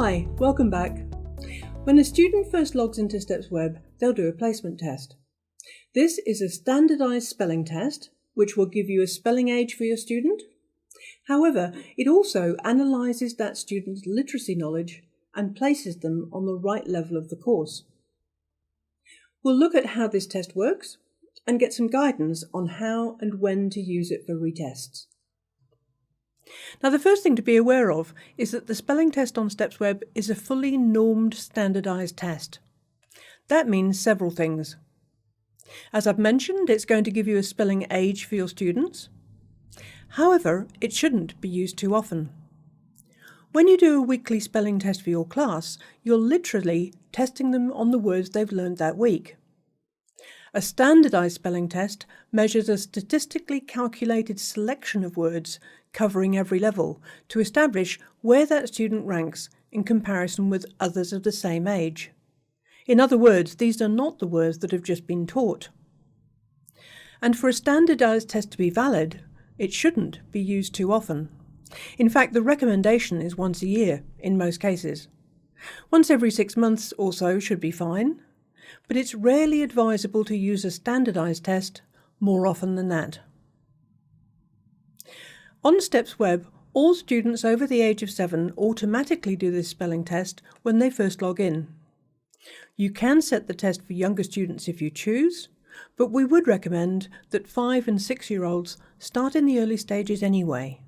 Hi, welcome back. When a student first logs into StepsWeb, they'll do a placement test. This is a standardised spelling test, which will give you a spelling age for your student. However, it also analyses that student's literacy knowledge and places them on the right level of the course. We'll look at how this test works and get some guidance on how and when to use it for retests. Now, the first thing to be aware of is that the spelling test on StepsWeb is a fully normed standardised test. That means several things. As I've mentioned, it's going to give you a spelling age for your students. However, it shouldn't be used too often. When you do a weekly spelling test for your class, you're literally testing them on the words they've learned that week. A standardised spelling test measures a statistically calculated selection of words covering every level to establish where that student ranks in comparison with others of the same age. In other words, these are not the words that have just been taught. And for a standardised test to be valid, it shouldn't be used too often. In fact, the recommendation is once a year in most cases. Once every 6 months or so should be fine, but it's rarely advisable to use a standardised test more often than that. On StepsWeb, all students over the age of 7 automatically do this spelling test when they first log in. You can set the test for younger students if you choose, but we would recommend that 5 and 6-year-olds start in the early stages anyway,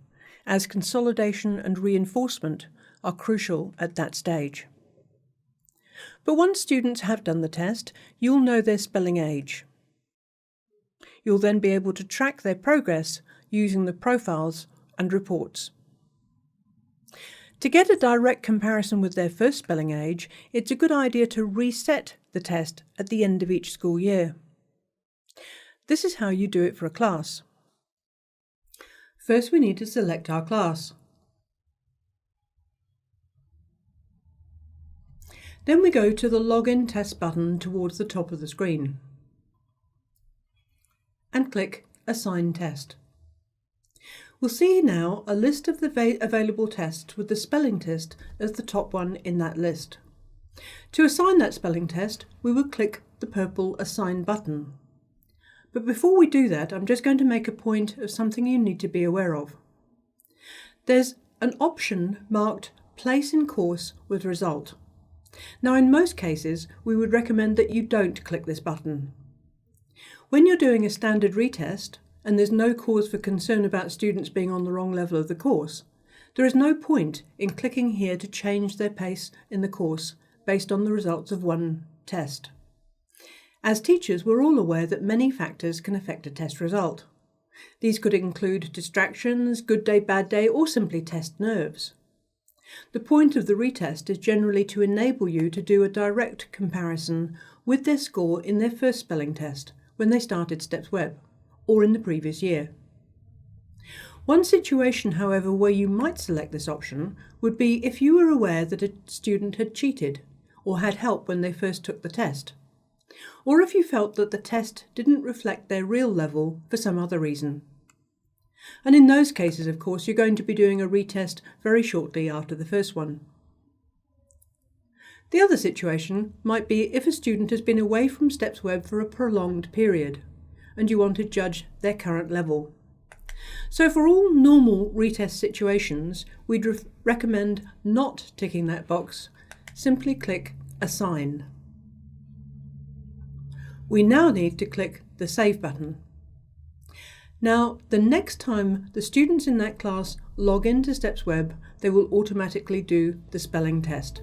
as consolidation and reinforcement are crucial at that stage. But once students have done the test, you'll know their spelling age. You'll then be able to track their progress using the profiles and reports. To get a direct comparison with their first spelling age, it's a good idea to reset the test at the end of each school year. This is how you do it for a class. First, we need to select our class. Then we go to the Login Test button towards the top of the screen and click Assign Test. We'll see now a list of the available tests with the spelling test as the top one in that list. To assign that spelling test, we will click the purple Assign button. But before we do that, I'm just going to make a point of something you need to be aware of. There's an option marked Place in Course with Result. Now, in most cases, we would recommend that you don't click this button. When you're doing a standard retest, and there's no cause for concern about students being on the wrong level of the course, there is no point in clicking here to change their pace in the course based on the results of one test. As teachers, we're all aware that many factors can affect a test result. These could include distractions, good day, bad day, or simply test nerves. The point of the retest is generally to enable you to do a direct comparison with their score in their first spelling test when they started StepsWeb, or in the previous year. One situation, however, where you might select this option would be if you were aware that a student had cheated or had help when they first took the test, or if you felt that the test didn't reflect their real level for some other reason. And in those cases, of course, you're going to be doing a retest very shortly after the first one. The other situation might be if a student has been away from StepsWeb for a prolonged period and you want to judge their current level. So for all normal retest situations, we'd recommend not ticking that box. Simply click Assign. We now need to click the Save button. Now, the next time the students in that class log into StepsWeb, they will automatically do the spelling test.